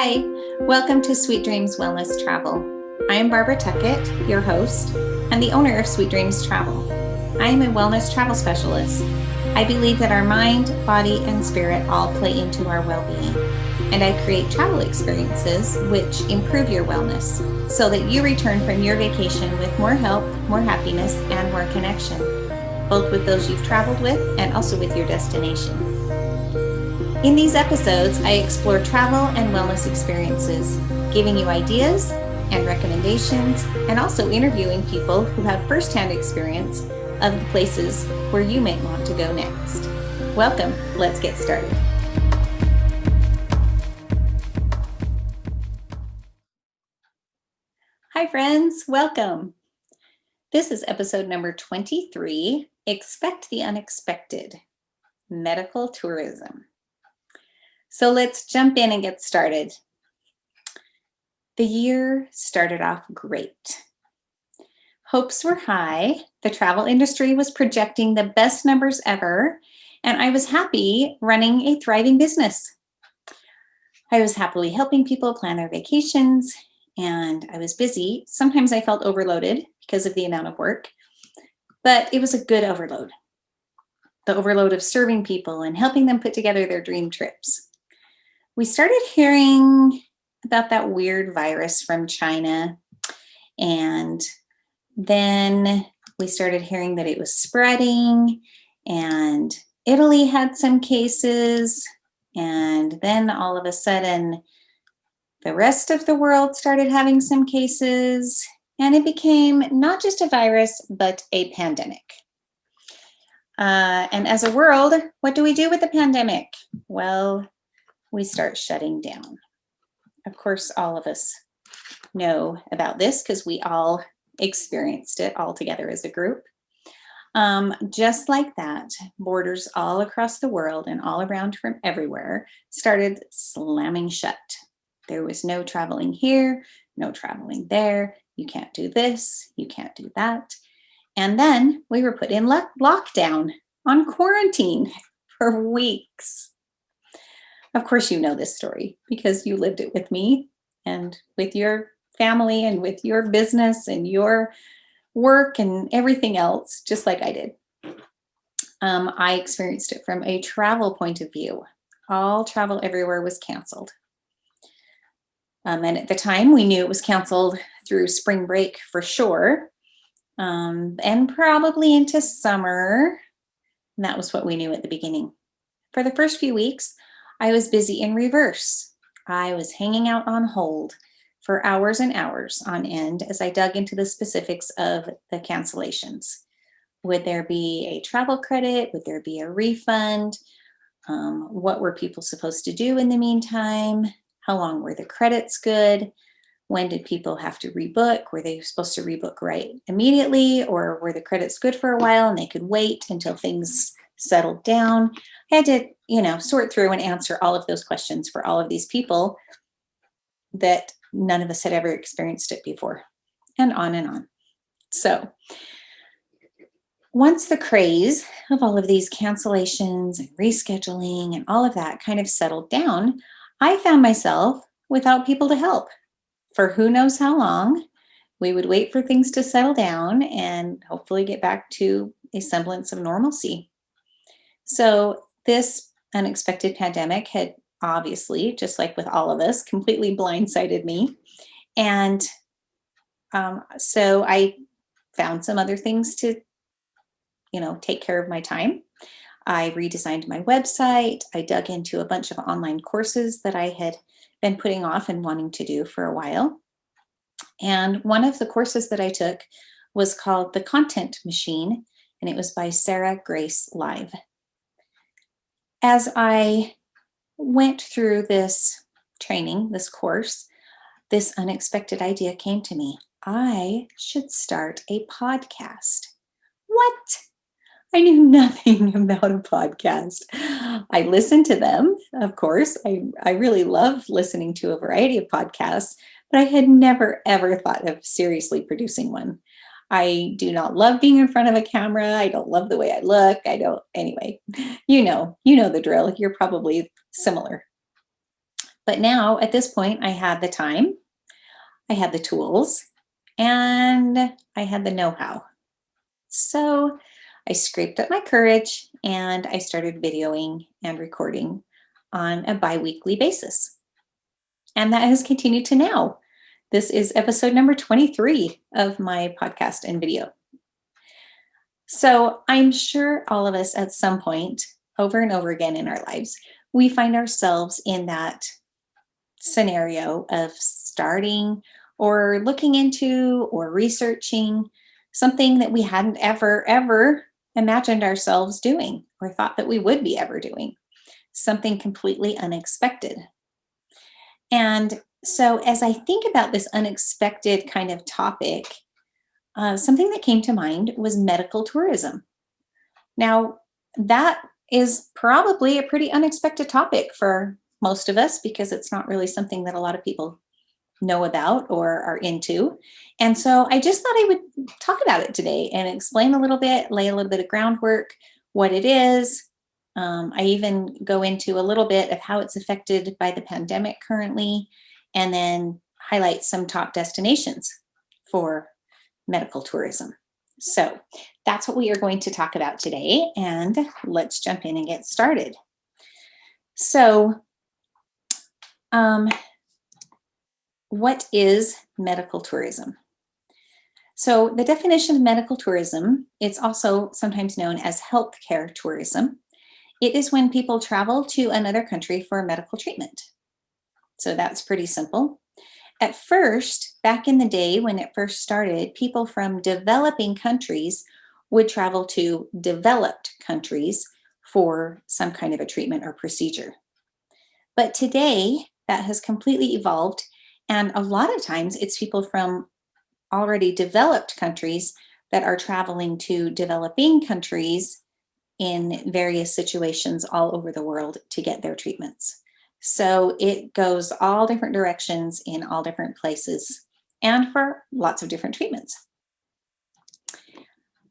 Hi, welcome to Sweet Dreams Wellness Travel. I am Barbara Tuckett, your host, and the owner of Sweet Dreams Travel. I am a wellness travel specialist. I believe that our mind, body, and spirit all play into our well-being, and I create travel experiences which improve your wellness so that you return from your vacation with more health, more happiness, and more connection, both with those you've traveled with and also with your destination. In these episodes, I explore travel and wellness experiences, giving you ideas and recommendations, and also interviewing people who have firsthand experience of the places where you may want to go next. Welcome, let's get started. Hi friends, welcome. This is episode number 23, Expect the Unexpected, Medical Tourism. So let's jump in and get started. The year started off great. Hopes were high. The travel industry was projecting the best numbers ever, and I was happy running a thriving business. I was happily helping people plan their vacations, and I was busy. Sometimes I felt overloaded because of the amount of work, but it was a good overload. The overload of serving people and helping them put together their dream trips. We started hearing about that weird virus from China, and then we started hearing that it was spreading, and Italy had some cases, and then all of a sudden, the rest of the world started having some cases, and it became not just a virus, but a pandemic. And as a world, what do we do with the pandemic? Well, we start shutting down. Of course, all of us know about this because we all experienced it all together as a group. Just like that, borders all across the world and all around from everywhere started slamming shut. There was no traveling here, no traveling there. You can't do this, you can't do that. And then we were put in lockdown on quarantine for weeks. Of course, you know this story because you lived it with me and with your family and with your business and your work and everything else, just like I did. I experienced it from a travel point of view. All travel everywhere was canceled. And at the time, we knew it was canceled through spring break for sure, and probably into summer. And that was what we knew at the beginning. For the first few weeks, I was busy in reverse. I was hanging out on hold for hours and hours on end as I dug into the specifics of the cancellations. Would there be a travel credit? Would there be a refund? What were people supposed to do in the meantime? How long were the credits good? When did people have to rebook? Were they supposed to rebook right immediately, or were the credits good for a while and they could wait until things settled down? I had to, sort through and answer all of those questions for all of these people that none of us had ever experienced it before, and on and on. So once the craze of all of these cancellations and rescheduling and all of that kind of settled down, I found myself without people to help for who knows how long. We would wait for things to settle down and hopefully get back to a semblance of normalcy. So this unexpected pandemic had obviously, just like with all of us, completely blindsided me. And so I found some other things to, take care of my time. I redesigned my website. I dug into a bunch of online courses that I had been putting off and wanting to do for a while. And one of the courses that I took was called The Content Machine, and it was by Sarah Grace Live. As I went through this training, this course, this unexpected idea came to me. I should start a podcast. What? I knew nothing about a podcast. I listened to them, of course. I really love listening to a variety of podcasts, but I had never, ever thought of seriously producing one. I do not love being in front of a camera. I don't love the way I look. Anyway, you know the drill. You're probably similar. But now at this point, I had the time, I had the tools, and I had the know-how. So I scraped up my courage and I started videoing and recording on a bi-weekly basis. And that has continued to now. This is episode number 23 of my podcast and video. So I'm sure all of us at some point, over and over again in our lives, we find ourselves in that scenario of starting or looking into or researching something that we hadn't ever imagined ourselves doing or thought that we would be ever doing, something completely unexpected. And so, as I think about this unexpected kind of topic, something that came to mind was medical tourism. Now, that is probably a pretty unexpected topic for most of us because it's not really something that a lot of people know about or are into. And so I just thought I would talk about it today and explain a little bit, lay a little bit of groundwork, what it is. I even go into a little bit of how it's affected by the pandemic currently, and then highlight some top destinations for medical tourism. So that's what we are going to talk about today. And let's jump in and get started. So, what is medical tourism? So the definition of medical tourism, it's also sometimes known as healthcare tourism. It is when people travel to another country for medical treatment. So that's pretty simple. At first, back in the day when it first started, people from developing countries would travel to developed countries for some kind of a treatment or procedure. But today, that has completely evolved. And a lot of times, it's people from already developed countries that are traveling to developing countries in various situations all over the world to get their treatments. So it goes all different directions in all different places and for lots of different treatments.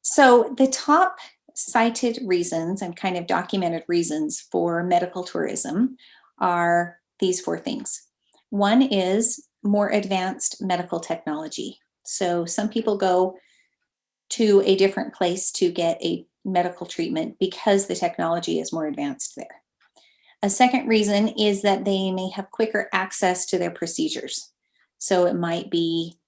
So the top cited reasons and kind of documented reasons for medical tourism are these four things. One is more advanced medical technology. So some people go to a different place to get a medical treatment because the technology is more advanced there. A second reason is that they may have quicker access to their procedures. So it might be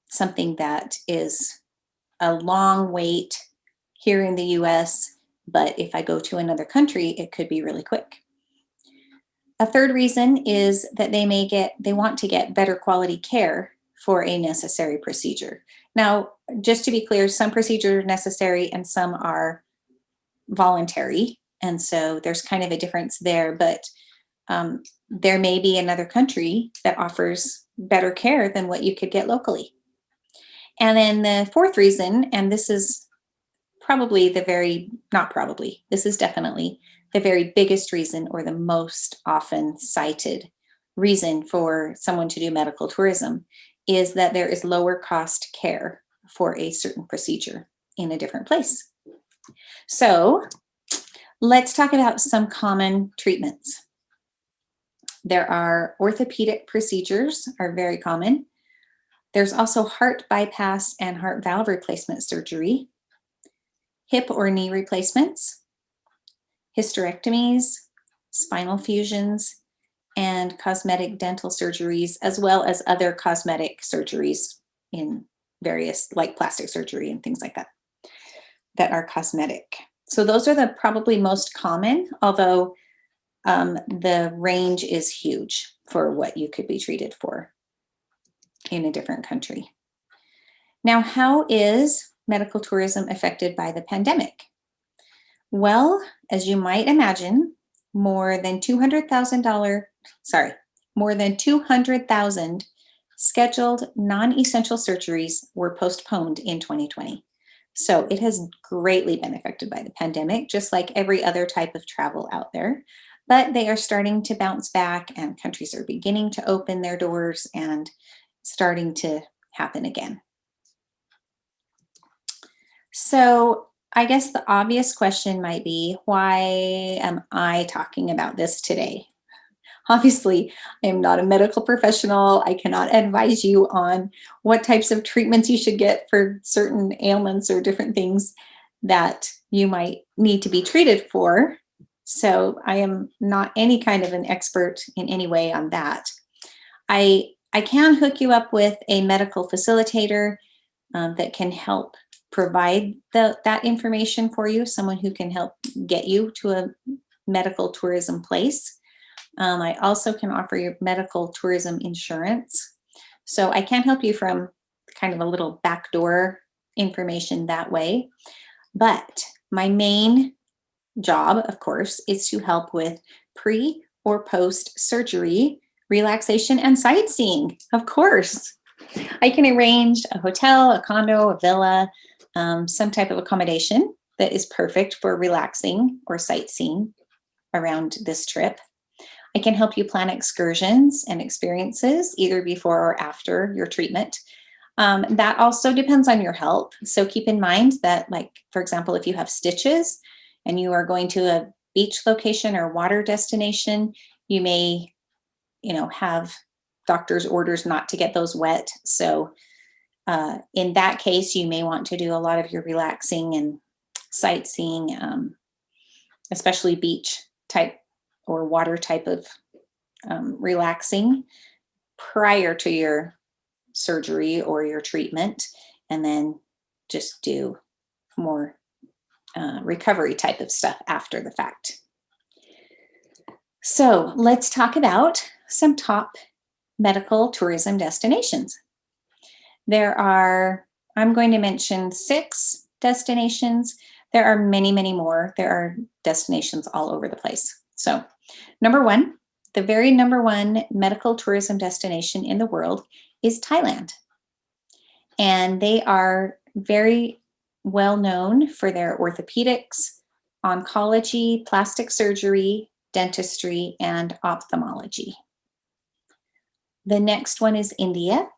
something that is a long wait here in the US, but if I go to another country, it could be really quick. A third reason is that they want to get better quality care for a necessary procedure. Now, just to be clear, some procedures are necessary and some are voluntary. And so there's kind of a difference there, but there may be another country that offers better care than what you could get locally. And then the fourth reason, and this is this is definitely the very biggest reason or the most often cited reason for someone to do medical tourism, is that there is lower cost care for a certain procedure in a different place. So let's talk about some common treatments. There are orthopedic procedures are very common. There's also heart bypass and heart valve replacement surgery, hip or knee replacements, hysterectomies, spinal fusions, and cosmetic dental surgeries, as well as other cosmetic surgeries in various, like plastic surgery and things like that, that are cosmetic. So those are the probably most common, although the range is huge for what you could be treated for in a different country. Now, how is medical tourism affected by the pandemic? Well, as you might imagine, more than 200,000 scheduled non-essential surgeries were postponed in 2020. So it has greatly been affected by the pandemic, just like every other type of travel out there. But they are starting to bounce back, and countries are beginning to open their doors and starting to happen again. So I guess the obvious question might be, why am I talking about this today? Obviously, I am not a medical professional. I cannot advise you on what types of treatments you should get for certain ailments or different things that you might need to be treated for. So I am not any kind of an expert in any way on that. I can hook you up with a medical facilitator that can help provide that information for you, someone who can help get you to a medical tourism place. I also can offer you medical tourism insurance. So I can help you from kind of a little backdoor information that way. But my main job, of course, is to help with pre or post surgery relaxation and sightseeing. Of course, I can arrange a hotel, a condo, a villa, some type of accommodation that is perfect for relaxing or sightseeing around this trip. I can help you plan excursions and experiences either before or after your treatment. That also depends on your health. So keep in mind that, like, for example, if you have stitches and you are going to a beach location or water destination, you may, have doctor's orders not to get those wet. So in that case, you may want to do a lot of your relaxing and sightseeing, especially beach type or water type of relaxing prior to your surgery or your treatment, and then just do more recovery type of stuff after the fact. So let's talk about some top medical tourism destinations. I'm going to mention 6 destinations. There are many, many more. There are destinations all over the place. So, number 1, the very number 1 medical tourism destination in the world is Thailand. And they are very well known for their orthopedics, oncology, plastic surgery, dentistry, and ophthalmology. The next one is India.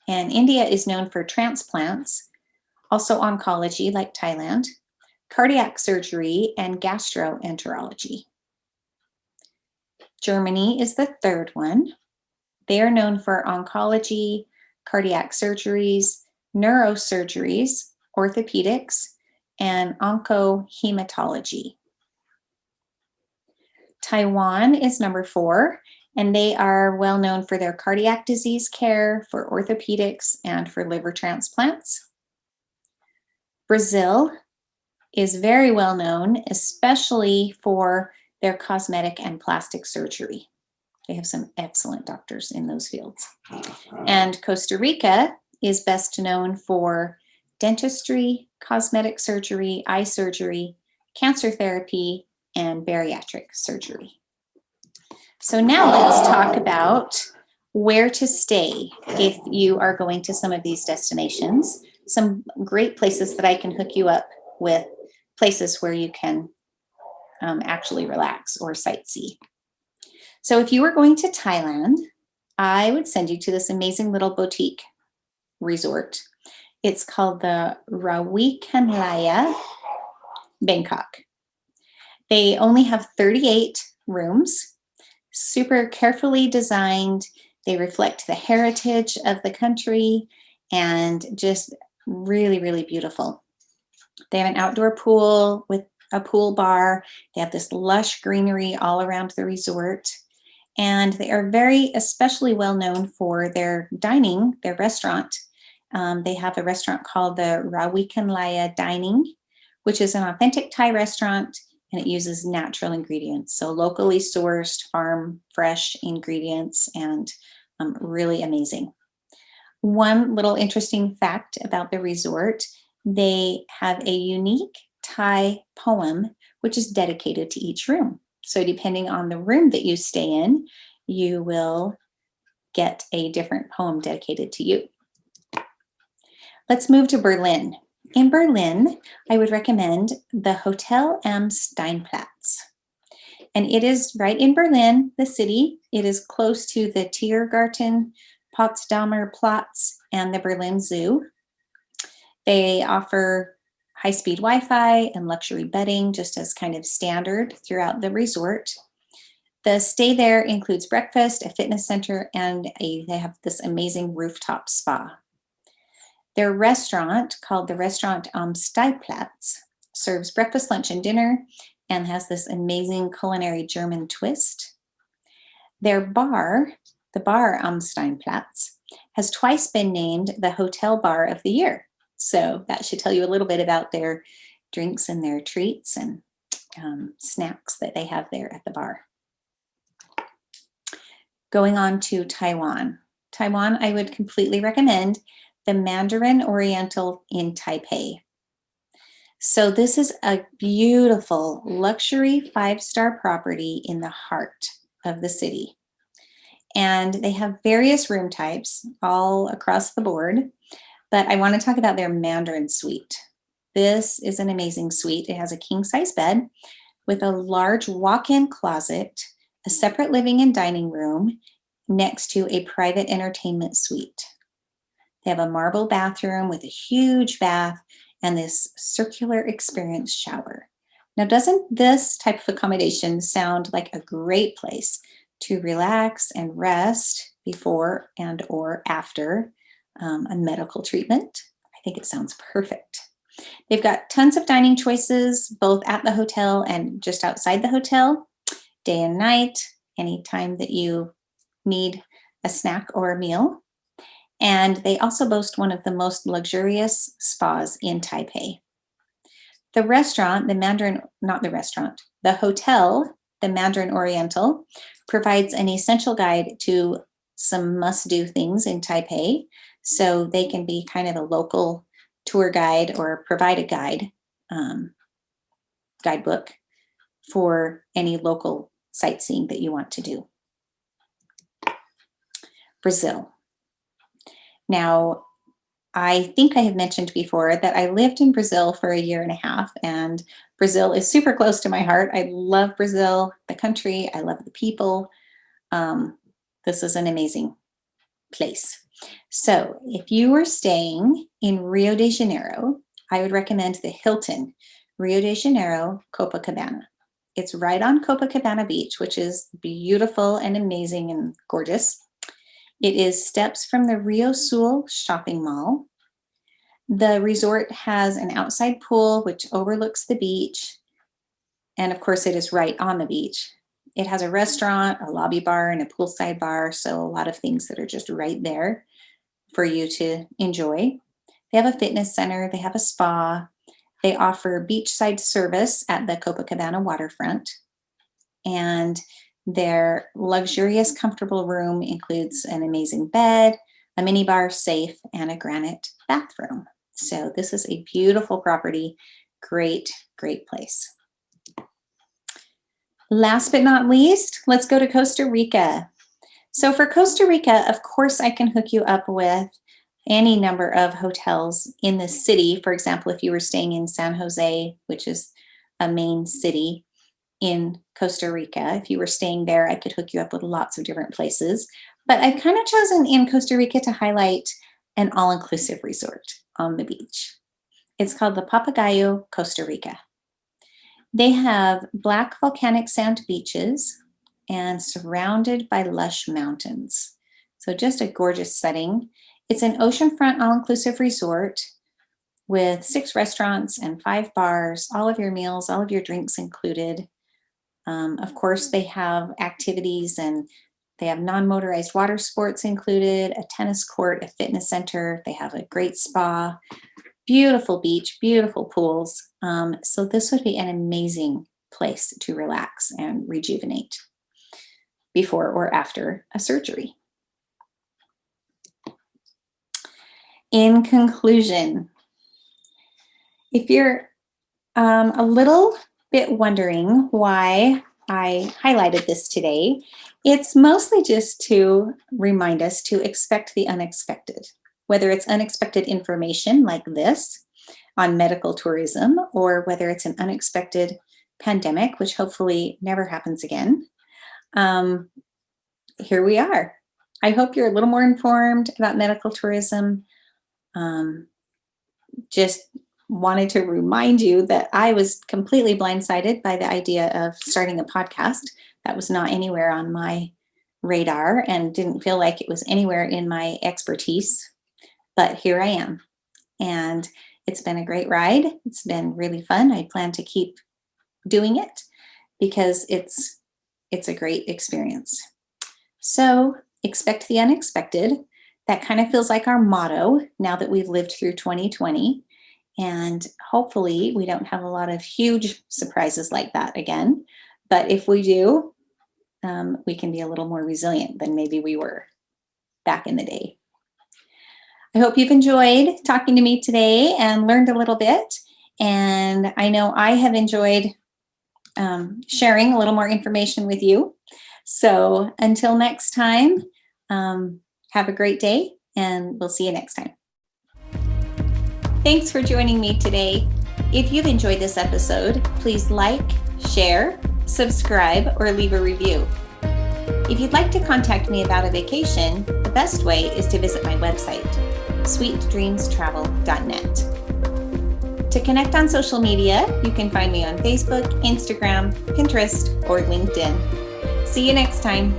And India is known for transplants, also oncology like Thailand, cardiac surgery, and gastroenterology. Germany is the third one. They are known for oncology, cardiac surgeries, neurosurgeries, orthopedics, and oncohematology. Taiwan is number 4, and they are well known for their cardiac disease care, for orthopedics, and for liver transplants. Brazil is very well known, especially for their cosmetic and plastic surgery. They have some excellent doctors in those fields. And Costa Rica is best known for dentistry, cosmetic surgery, eye surgery, cancer therapy, and bariatric surgery. So now let's talk about where to stay if you are going to some of these destinations. Some great places that I can hook you up with, places where you can actually relax or sightsee. So if you were going to Thailand, I would send you to this amazing little boutique resort. It's called the Rawikanlaya, Bangkok. They only have 38 rooms, super carefully designed. They reflect the heritage of the country and just really, really beautiful. They have an outdoor pool with a pool bar. They have this lush greenery all around the resort. And they are very especially well known for their dining, their restaurant. They have a restaurant called the Rawikanlaya Dining, which is an authentic Thai restaurant, and it uses natural ingredients. So locally sourced, farm fresh ingredients, and really amazing. One little interesting fact about the resort, they have a unique Thai poem, which is dedicated to each room. So depending on the room that you stay in, you will get a different poem dedicated to you. Let's move to Berlin. In Berlin, I would recommend the Hotel am Steinplatz. And it is right in Berlin, the city. It is close to the Tiergarten, Potsdamer Platz, and the Berlin Zoo. They offer high-speed Wi-Fi and luxury bedding, just as kind of standard throughout the resort. The stay there includes breakfast, a fitness center, and they have this amazing rooftop spa. Their restaurant, called the restaurant Steiplatz, serves breakfast, lunch, and dinner and has this amazing culinary German twist. Their bar, the bar am Steinplatz, has twice been named the Hotel Bar of the Year. So that should tell you a little bit about their drinks and their treats and snacks that they have there at the bar. Going on to Taiwan. Taiwan, I would completely recommend the Mandarin Oriental in Taipei. So this is a beautiful luxury 5-star property in the heart of the city. And they have various room types all across the board, but I want to talk about their Mandarin suite. This is an amazing suite. It has a king-size bed with a large walk-in closet, a separate living and dining room next to a private entertainment suite. They have a marble bathroom with a huge bath and this circular experience shower. Now, doesn't this type of accommodation sound like a great place to relax and rest before and or after a medical treatment? I think it sounds perfect. They've got tons of dining choices, both at the hotel and just outside the hotel, day and night, anytime that you need a snack or a meal. And they also boast one of the most luxurious spas in Taipei. The restaurant, the hotel, the Mandarin Oriental, provides an essential guide to some must-do things in Taipei. So they can be kind of a local tour guide or provide a guidebook for any local sightseeing that you want to do. Brazil. Now, I think I have mentioned before that I lived in Brazil for 1.5 years, and Brazil is super close to my heart. I love Brazil, the country. I love the people. This is an amazing place. So if you were staying in Rio de Janeiro, I would recommend the Hilton Rio de Janeiro Copacabana. It's right on Copacabana Beach, which is beautiful and amazing and gorgeous. It is steps from the Rio Sul shopping mall. The resort has an outside pool which overlooks the beach. And of course, it is right on the beach. It has a restaurant, a lobby bar, and a poolside bar. So a lot of things that are just right there for you to enjoy. They have a fitness center. They have a spa. They offer beachside service at the Copacabana waterfront. And their luxurious, comfortable room includes an amazing bed, a minibar, safe, and a granite bathroom. So this is a beautiful property. Great, great place. Last but not least, let's go to Costa Rica. So for Costa Rica, of course, I can hook you up with any number of hotels in the city. For example, if you were staying in San Jose, which is a main city in Costa Rica, if you were staying there, I could hook you up with lots of different places. But I've kind of chosen in Costa Rica to highlight an all-inclusive resort on the beach. It's called the Papagayo Costa Rica. They have black volcanic sand beaches and surrounded by lush mountains. So just a gorgeous setting. It's an oceanfront all-inclusive resort with 6 restaurants and 5 bars, all of your meals, all of your drinks included. Of course, they have activities and they have non-motorized water sports included, a tennis court, a fitness center. They have a great spa, beautiful beach, beautiful pools. So this would be an amazing place to relax and rejuvenate before or after a surgery. In conclusion, if you're a little bit wondering why I highlighted this today, it's mostly just to remind us to expect the unexpected, whether it's unexpected information like this on medical tourism, or whether it's an unexpected pandemic, which hopefully never happens again. Here we are. I hope you're a little more informed about medical tourism. Just wanted to remind you that I was completely blindsided by the idea of starting a podcast. That was not anywhere on my radar and didn't feel like it was anywhere in my expertise. But here I am. And it's been a great ride. It's been really fun. I plan to keep doing it because it's a great experience. So expect the unexpected. That kind of feels like our motto now that we've lived through 2020. And hopefully we don't have a lot of huge surprises like that again. But if we do, we can be a little more resilient than maybe we were back in the day. I hope you've enjoyed talking to me today and learned a little bit. And I know I have enjoyed sharing a little more information with you. So until next time, have a great day, and we'll see you next time. Thanks for joining me today. If you've enjoyed this episode, please like, share, subscribe, or leave a review. If you'd like to contact me about a vacation, the best way is to visit my website, sweetdreamstravel.net. To connect on social media, you can find me on Facebook, Instagram, Pinterest, or LinkedIn. See you next time.